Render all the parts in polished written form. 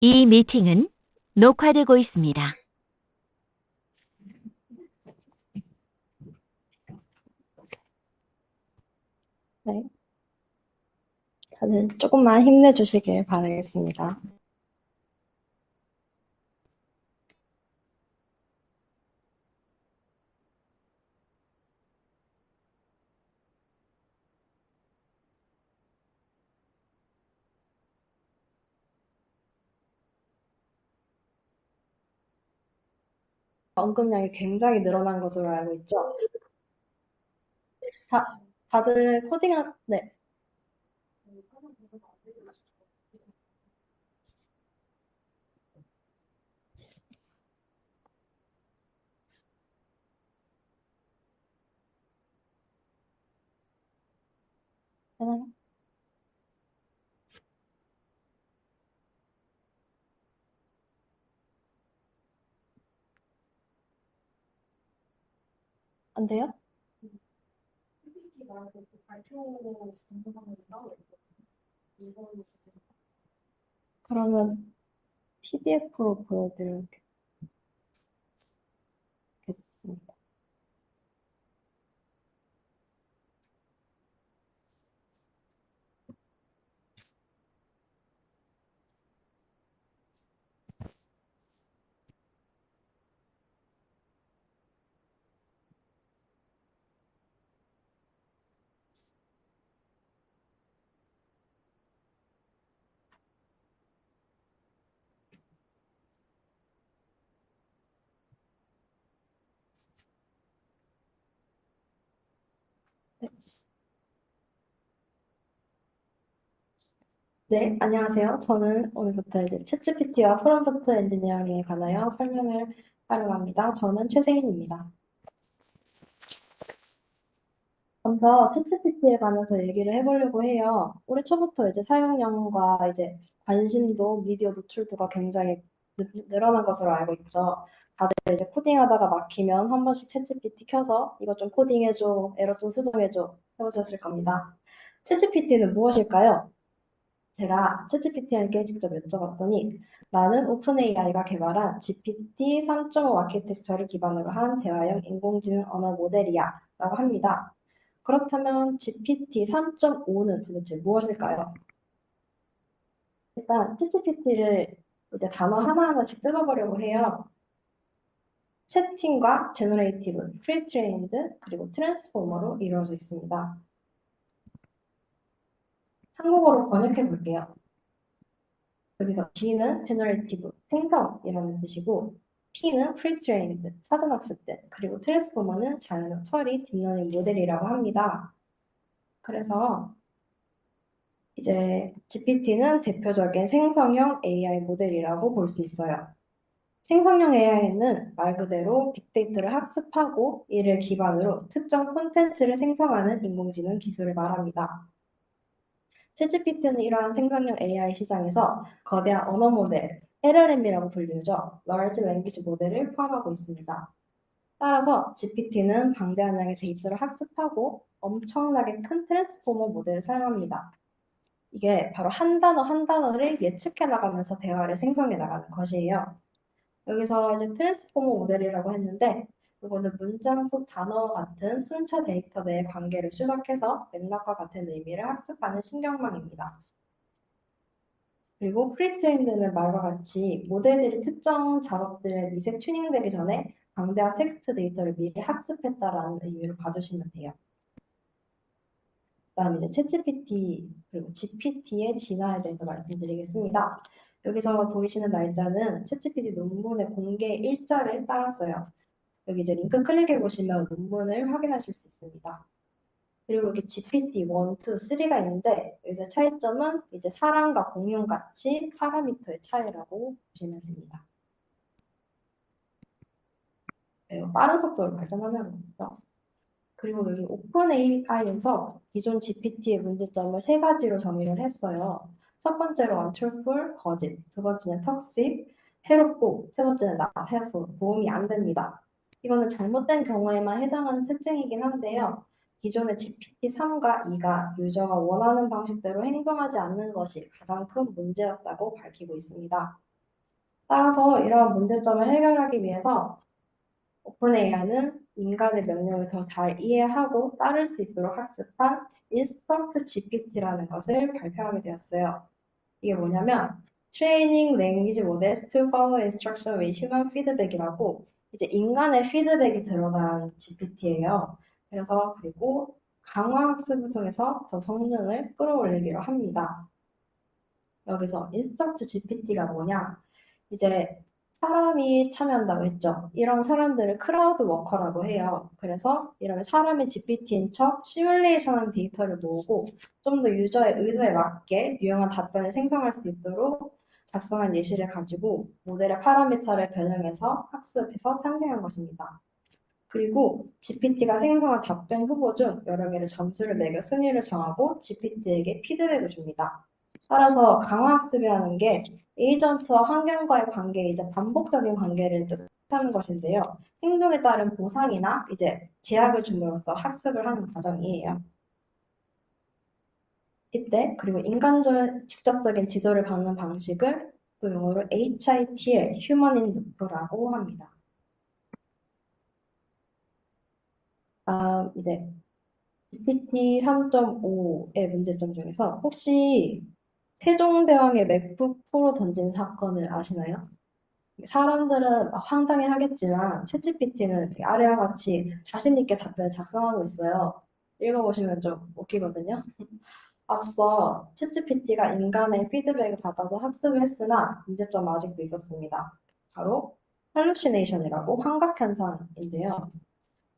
이 미팅은 녹화되고 있습니다. 네. 다들 조금만 힘내주시길 바라겠습니다. 언급량이 굉장히 늘어난 것으로 알고 있죠? 다들 네. 되나요? 안 돼요? 그러면 PDF로 보여드리겠습니다. 네. 네, 안녕하세요. 저는 오늘부터 이제 챗GPT와 프롬프트 엔지니어링에 관하여 설명을 하려고 합니다. 저는 최세인입니다. 먼저 챗GPT에 관해서 얘기를 해보려고 해요. 올해 초부터 이제 사용량과 이제 관심도, 미디어 노출도가 굉장히 늘어난 것으로 알고 있죠. 다들 이제 코딩하다가 막히면 한 번씩 챗GPT 켜서 이것 좀 코딩해줘, 에러 좀 수정해줘 해보셨을 겁니다. 챗GPT는 무엇일까요? 제가 챗GPT에게 직접 여쭤봤더니 나는 오픈AI가 개발한 GPT 3.5 아키텍처를 기반으로 한 대화형 인공지능 언어 모델이야 라고 합니다. 그렇다면 GPT 3.5는 도대체 무엇일까요? 일단 챗GPT를 이제 단어 하나하나씩 뜯어보려고 해요. 채팅과 제너레이티브, 프리트레인드, 그리고 트랜스포머로 이루어져 있습니다. 한국어로 번역해 볼게요. 여기서 G는 generative, 생성이라는 뜻이고 P는 pre-trained, 사전학습된, 그리고 트랜스포머는 자연어 처리, 딥러닝 모델이라고 합니다. 그래서 이제 GPT는 대표적인 생성형 AI 모델이라고 볼 수 있어요. 생성형 AI는 말 그대로 빅데이터를 학습하고 이를 기반으로 특정 콘텐츠를 생성하는 인공지능 기술을 말합니다. 챗GPT는 이러한 생성형 AI 시장에서 거대한 언어 모델, LLM이라고 불리우죠. Large Language 모델을 포함하고 있습니다. 따라서 GPT는 방대한 양의 데이터를 학습하고 엄청나게 큰 트랜스포머 모델을 사용합니다. 이게 바로 한 단어 한 단어를 예측해 나가면서 대화를 생성해 나가는 것이에요. 여기서 이제 트랜스포머 모델이라고 했는데 이거는 문장 속 단어와 같은 순차 데이터 내의 관계를 추적해서 맥락과 같은 의미를 학습하는 신경망입니다. 그리고 프리트레인드는 말과 같이 모델들이 특정 작업들에 미세 튜닝되기 전에 방대한 텍스트 데이터를 미리 학습했다라는 의미로 봐주시면 돼요. 그다음 이제 챗GPT 그리고 GPT의 진화에 대해서 말씀드리겠습니다. 여기서 보이시는 날짜는 챗GPT 논문의 공개 일자를 따랐어요. 여기 이제 링크 클릭해 보시면 논문을 확인하실 수 있습니다. 그리고 이렇게 GPT 1, 2, 3가 있는데 여기서 차이점은 이제 사람과 공룡 같이 파라미터의 차이라고 보시면 됩니다. 빠른 속도로 발전하는 거죠. 그리고 여기 오픈 AI에서 기존 GPT의 문제점을 세 가지로 정의를 했어요. 첫 번째로 untrue, 거짓. 두 번째는 toxic, 해롭고. 세 번째는 not helpful, 도움이 안 됩니다. 이거는 잘못된 경우에만 해당하는 특징이긴 한데요. 기존의 GPT-3과 2가 유저가 원하는 방식대로 행동하지 않는 것이 가장 큰 문제였다고 밝히고 있습니다. 따라서 이러한 문제점을 해결하기 위해서 오픈AI는 인간의 명령을 더 잘 이해하고 따를 수 있도록 학습한 인스턴트 GPT라는 것을 발표하게 되었어요. 이게 뭐냐면 Training Language Models to Follow Instruction with Human Feedback이라고 이제 인간의 피드백이 들어간 GPT예요. 그래서 그리고 강화 학습을 통해서 더 성능을 끌어올리기로 합니다. 여기서 인스턴트 GPT가 뭐냐? 이제 사람이 참여한다고 했죠. 이런 사람들을 크라우드 워커라고 해요. 그래서 이런 사람의 GPT인 척 시뮬레이션한 데이터를 모으고 좀 더 유저의 의도에 맞게 유용한 답변을 생성할 수 있도록 작성한 예시를 가지고 모델의 파라미터를 변형해서 학습해서 탄생한 것입니다. 그리고 GPT가 생성한 답변 후보 중 여러 개를 점수를 매겨 순위를 정하고 GPT에게 피드백을 줍니다. 따라서 강화학습이라는 게 에이전트와 환경과의 관계이자 반복적인 관계를 뜻하는 것인데요. 행동에 따른 보상이나 이제 제약을 줌으로써 학습을 하는 과정이에요. 이때 그리고 인간적 직접적인 지도를 받는 방식을 또 영어로 HITL, Human in Loop라고 합니다. 이제 GPT 3.5의 문제점 중에서 혹시 세종대왕의 맥북 프로 던진 사건을 아시나요? 사람들은 황당해 하겠지만 챗GPT는 아래와 같이 자신 있게 답변을 작성하고 있어요. 읽어보시면 좀 웃기거든요. 앞서 챗GPT가 인간의 피드백을 받아서 학습을 했으나 문제점 아직도 있었습니다. 바로 할루시네이션이라고 환각현상인데요.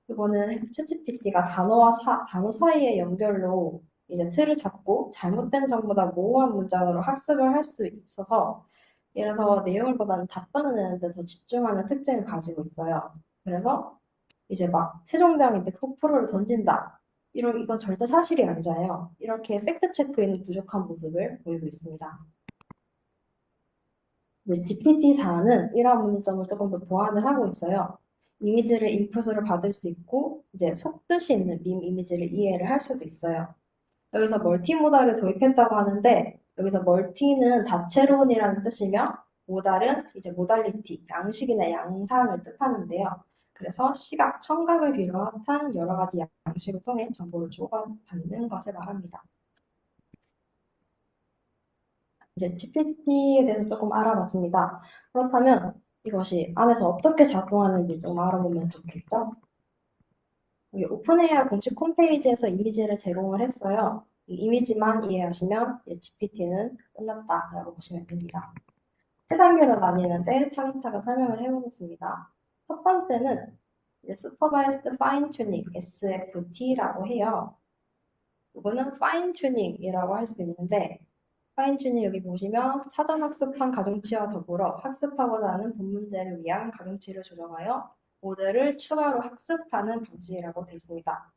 그거는 챗GPT가 단어 사이의 연결로 이제 틀을 잡고 잘못된 정보다 모호한 문장으로 학습을 할 수 있어서 예를 들어서 내용을 보다는 답변을 내는데 더 집중하는 특징을 가지고 있어요. 그래서 이제 막 세종대왕이 100%를 던진다. 이건 절대 사실이 아니잖아요. 이렇게 팩트체크에는 부족한 모습을 보이고 있습니다. GPT-4는 이러한 문제점을 조금 더 보완을 하고 있어요. 이미지를 인풋으로 받을 수 있고 이제 속뜻이 있는 밈 이미지를 이해를 할 수도 있어요. 여기서 멀티모달을 도입했다고 하는데 여기서 멀티는 다채로운이라는 뜻이며 모달은 이제 모달리티, 양식이나 양상을 뜻하는데요. 그래서 시각, 청각을 비롯한 여러 가지 양식을 통해 정보를 주고받는 것을 말합니다. 이제 GPT에 대해서 조금 알아봤습니다. 그렇다면 이것이 안에서 어떻게 작동하는지 좀 알아보면 좋겠죠? 여기 오픈AI 공식 홈페이지에서 이미지를 제공을 했어요. 이 이미지만 이해하시면 GPT는 끝났다라고 보시면 됩니다. 세 단계로 나뉘는데 차근차근 설명을 해보겠습니다. 첫 번째는 Supervised Fine Tuning, SFT라고 해요. 이거는 Fine Tuning이라고 할 수 있는데 파인 튜닝 여기 보시면 사전 학습한 가중치와 더불어 학습하고자 하는 본 문제를 위한 가중치를 조정하여 모델을 추가로 학습하는 방식이라고 되어 있습니다.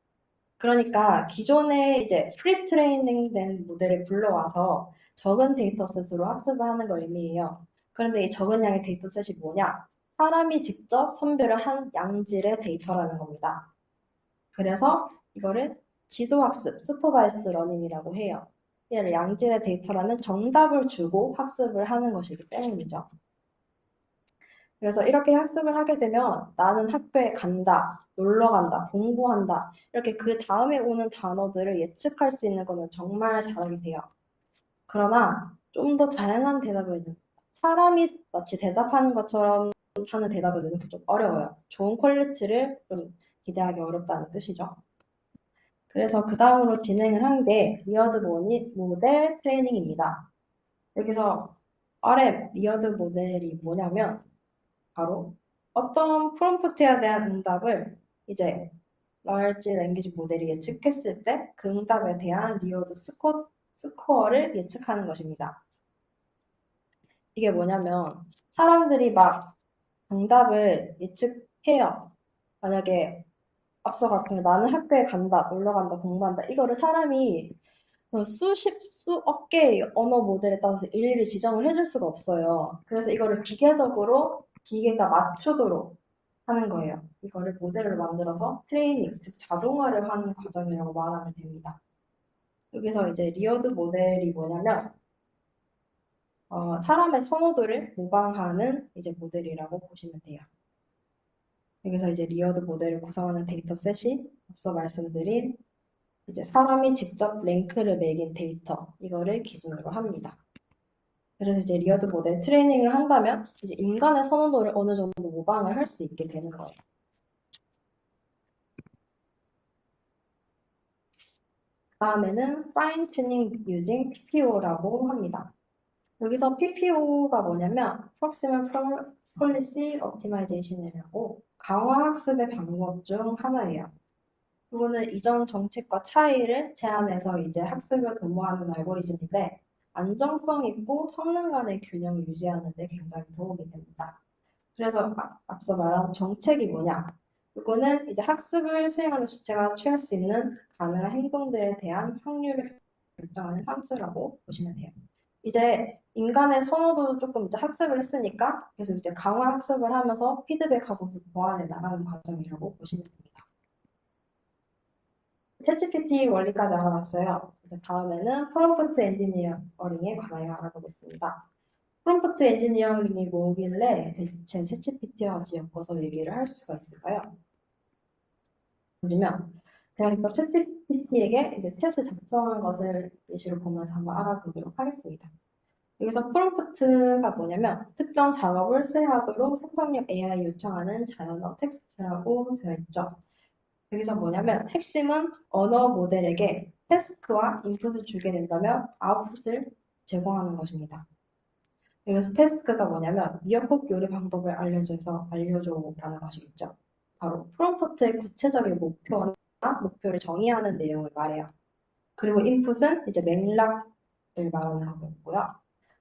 그러니까 기존에 이제 프리트레이닝 된 모델을 불러와서 적은 데이터셋으로 학습을 하는 걸 의미해요. 그런데 이 적은 양의 데이터셋이 뭐냐? 사람이 직접 선별을 한 양질의 데이터라는 겁니다. 그래서 이거를 지도학습, 슈퍼바이스드 러닝이라고 해요. 얘를 양질의 데이터라는 정답을 주고 학습을 하는 것이기 때문이죠. 그래서 이렇게 학습을 하게 되면 나는 학교에 간다, 놀러 간다, 공부한다 이렇게 그 다음에 오는 단어들을 예측할 수 있는 거는 정말 잘하게 돼요. 그러나 좀 더 다양한 대답을 사람이 마치 대답하는 것처럼 하는 대답을 내는 좀 어려워요. 좋은 퀄리티를 좀 기대하기 어렵다는 뜻이죠. 그래서 그 다음으로 진행을 한 게 리어드 모델 트레이닝입니다. 여기서 아래 리어드 모델이 뭐냐면 바로 어떤 프롬프트에 대한 응답을 이제 large language 모델이 예측했을 때 그 응답에 대한 리어드 스코어를 예측하는 것입니다. 이게 뭐냐면 사람들이 막 정답을 예측해요. 만약에 앞서 같은 나는 학교에 간다, 놀러 간다, 공부한다. 이거를 사람이 수억 개의 언어 모델에 따라서 일일이 지정을 해줄 수가 없어요. 그래서 이거를 기계가 맞추도록 하는 거예요. 이거를 모델을 만들어서 트레이닝, 즉 자동화를 하는 과정이라고 말하면 됩니다. 여기서 이제 리어드 모델이 뭐냐면 사람의 선호도를 모방하는 이제 모델이라고 보시면 돼요. 여기서 이제 리어드 모델을 구성하는 데이터셋이 앞서 말씀드린 이제 사람이 직접 랭크를 매긴 데이터, 이거를 기준으로 합니다. 그래서 이제 리어드 모델 트레이닝을 한다면 이제 인간의 선호도를 어느 정도 모방을 할 수 있게 되는 거예요. 다음에는 Fine Tuning Using PPO라고 합니다. 여기서 PPO가 뭐냐면 Proximal Policy Optimization이라고 강화학습의 방법 중 하나예요. 이거는 이전 정책과 차이를 제안해서 이제 학습을 도모하는 알고리즘인데 안정성 있고 성능 간의 균형을 유지하는 데 굉장히 도움이 됩니다. 그래서 앞서 말한 정책이 뭐냐? 이거는 이제 학습을 수행하는 주체가 취할 수 있는 가능한 행동들에 대한 확률을 결정하는 함수라고 보시면 돼요. 이제 인간의 선호도 조금 이제 학습을 했으니까 계속 이제 강화 학습을 하면서 피드백하고 보완해 나가는 과정이라고 보시면 됩니다. 챗GPT 원리까지 알아봤어요. 이제 다음에는 프롬프트 엔지니어링에 관하여 알아보겠습니다. 프롬프트 엔지니어링이 뭐길래 대체 챗GPT와 같이 엮어서 얘기를 할 수가 있을까요? 보시면 제가 이거 챗GPT에게 이제 챗을 작성한 것을 예시로 보면서 한번 알아보도록 하겠습니다. 여기서 프롬프트가 뭐냐면 특정 작업을 수행하도록 생성력 AI 요청하는 자연어 텍스트라고 되어 있죠. 여기서 뭐냐면 핵심은 언어 모델에게 태스크와 인풋을 주게 된다면 아웃풋을 제공하는 것입니다. 여기서 태스크가 뭐냐면 미역국 요리 방법을 알려줘라는 것이겠죠. 바로 프롬프트의 구체적인 목표나 목표를 정의하는 내용을 말해요. 그리고 인풋은 이제 맥락을 말하는 거고요.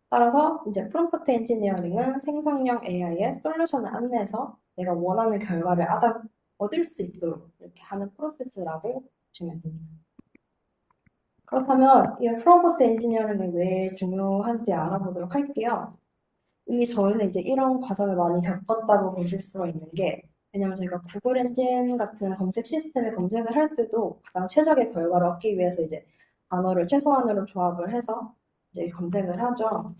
따라서 이제 프롬프트 엔지니어링은 생성형 AI의 솔루션을 안내해서 내가 원하는 결과를 얻을 수 있도록 이렇게 하는 프로세스라고 보시면 됩니다. 그렇다면 이 프롬프트 엔지니어링이 왜 중요한지 알아보도록 할게요. 이미 저희는 이제 이런 과정을 많이 겪었다고 보실 수가 있는 게 왜냐면 저희가 구글 엔진 같은 검색 시스템에 검색을 할 때도 가장 최적의 결과를 얻기 위해서 이제 단어를 최소한으로 조합을 해서 이제 검색을 하죠.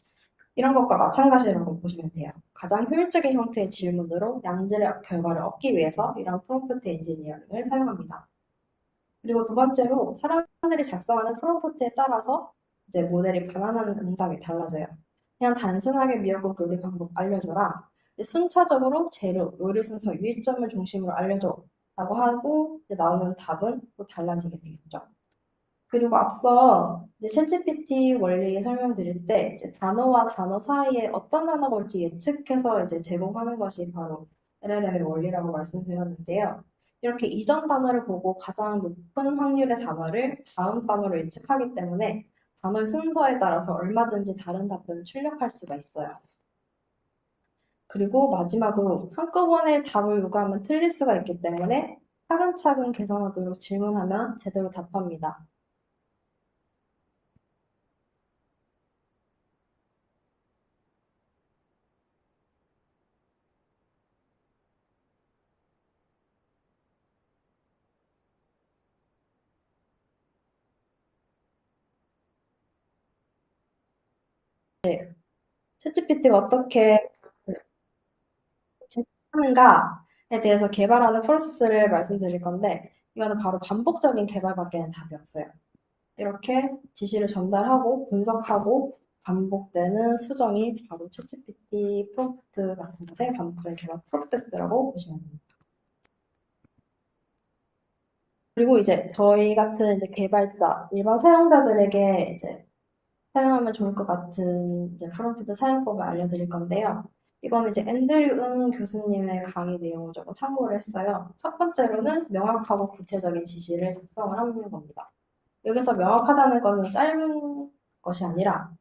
이런 것과 마찬가지라고 보시면 돼요. 가장 효율적인 형태의 질문으로 양질의 결과를 얻기 위해서 이런 프롬프트 엔지니어링을 사용합니다. 그리고 두 번째로 사람들이 작성하는 프롬프트에 따라서 이제 모델이 반환하는 응답이 달라져요. 그냥 단순하게 미역국 요리 방법 알려줘라. 순차적으로 재료, 요리 순서, 유의점을 중심으로 알려줘. 라고 하고 이제 나오는 답은 또 달라지게 되겠죠. 그리고 앞서 이제 챗GPT 원리 설명드릴 때 이제 단어와 단어 사이에 어떤 단어가 올지 예측해서 이제 제공하는 것이 바로 LLM의 원리라고 말씀드렸는데요. 이렇게 이전 단어를 보고 가장 높은 확률의 단어를 다음 단어로 예측하기 때문에 단어의 순서에 따라서 얼마든지 다른 답변을 출력할 수가 있어요. 그리고 마지막으로 한꺼번에 답을 요구하면 틀릴 수가 있기 때문에 차근차근 개선하도록 질문하면 제대로 답합니다. 챗GPT가 어떻게 하는가에 대해서 개발하는 프로세스를 말씀드릴 건데 이거는 바로 반복적인 개발밖에는 답이 없어요. 이렇게 지시를 전달하고 분석하고 반복되는 수정이 바로 챗GPT 프롬프트 같은 것의 반복적인 개발 프로세스라고 보시면 됩니다. 그리고 이제 저희 같은 이제 개발자, 일반 사용자들에게 이제 사용하면 좋을 것 같은 이제 프롬프트 사용법을 알려드릴 건데요. 이거는 이제 앤드류 응 교수님의 강의 내용을 조금 참고를 했어요. 첫 번째로는 명확하고 구체적인 지시를 작성을 하는 겁니다. 여기서 명확하다는 것은 짧은 것이 아니라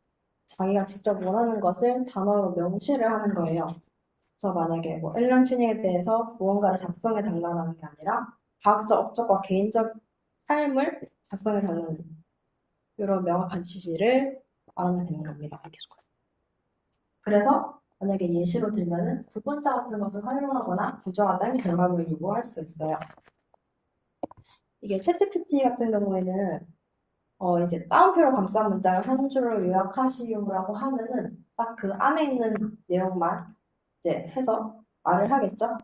자기가 직접 원하는 것을 단어로 명시를 하는 거예요. 그래서 만약에 뭐 엘런 튜닝에 대해서 무언가를 작성해 달라는 게 아니라 과학적 업적과 개인적 삶을 작성해 달라는 이런 명확한 지시를 말하면 되는 겁니다. 그래서 만약에 예시로 들면은 구분자 같은 것을 활용하거나 부조하다는 결과물을 요구할 수 있어요. 이게 챗GPT 같은 경우에는 이제 따옴표로 감싼 문장을 한 줄로 요약하시오라고 하면은 딱 그 안에 있는 내용만 이제 해서 말을 하겠죠?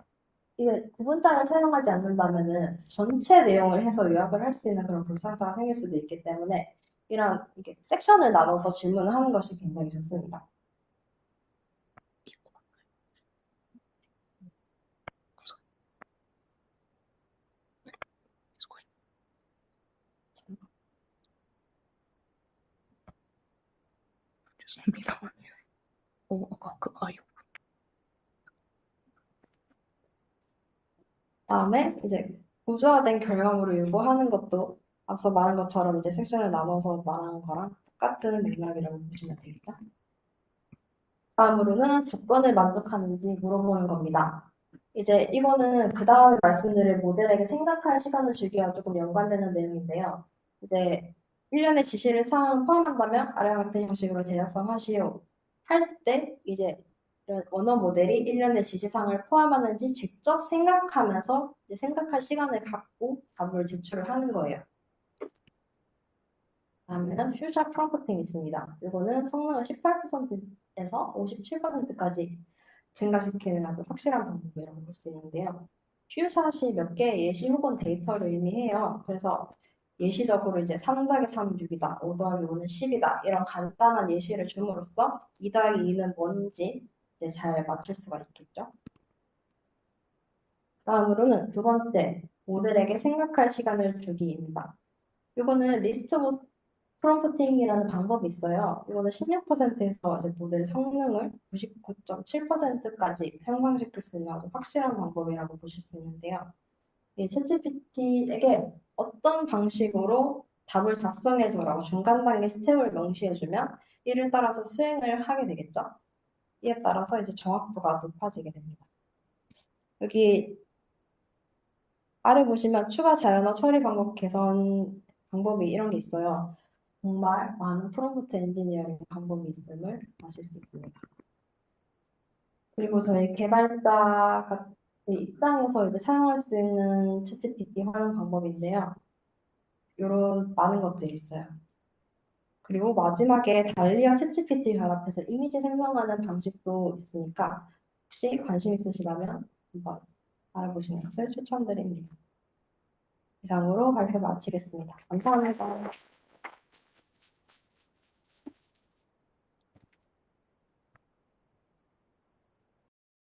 이게 구분장을 사용하지 않는다면은 전체 내용을 해서 요약을 할 수 있는 그런 불상사가 생길 수도 있기 때문에 이런 이게 섹션을 나눠서 질문을 하는 것이 굉장히 좋습니다. 죄송합니다. 아까 다음에 이제 구조화된 결과물을 요구하는 것도 앞서 말한 것처럼 이제 섹션을 나눠서 말하는 거랑 똑같은 맥락이라고 보시면 되겠다. 다음으로는 조건을 만족하는지 물어보는 겁니다. 이제 이거는 그 다음에 말씀드릴 모델에게 생각할 시간을 주기와 조금 연관되는 내용인데요. 이제 일련의 지시를 사항을 포함한다면 아래와 같은 형식으로 재작성하시오. 할 때 이제 이런 언어 모델이 일련의 지시사항을 포함하는지 직접 생각하면서 이제 생각할 시간을 갖고 답을 제출을 하는 거예요. 다음에는 future prompting 있습니다. 이거는 성능을 18%에서 57%까지 증가시키는 아주 확실한 방법이라고 볼 수 있는데요. 퓨샷이 몇 개의 예시 혹은 데이터를 의미해요. 그래서 예시적으로 이제 3 더하기 3은 6이다, 5 더하기 5는 10이다 이런 간단한 예시를 줌으로써 2 더하기 2는 뭔지 이제 잘 맞출 수가 있겠죠. 다음으로는 두 번째, 모델에게 생각할 시간을 주기입니다. 이거는 리스트 프롬프팅이라는 방법이 있어요. 이거는 16%에서 이제 모델 성능을 99.7%까지 향상시킬 수 있는 아주 확실한 방법이라고 보실 수 있는데요. 이 챗GPT에게 어떤 방식으로 답을 작성해줘라고 중간 단계 스텝을 명시해주면 이를 따라서 수행을 하게 되겠죠. 이에 따라서 이제 정확도가 높아지게 됩니다. 여기 아래 보시면 추가 자연어 처리 방법 개선 방법이 이런 게 있어요. 정말 많은 프롬프트 엔지니어링 방법이 있음을 아실 수 있습니다. 그리고 저희 개발자 입장에서 이제 사용할 수 있는 챗GPT 활용 방법인데요. 이런 많은 것들이 있어요. 그리고 마지막에 달리와 챗GPT 결합해서 이미지 생성하는 방식도 있으니까 혹시 관심 있으시다면 한번 알아보시는 것을 추천드립니다. 이상으로 발표 마치겠습니다. 감사합니다.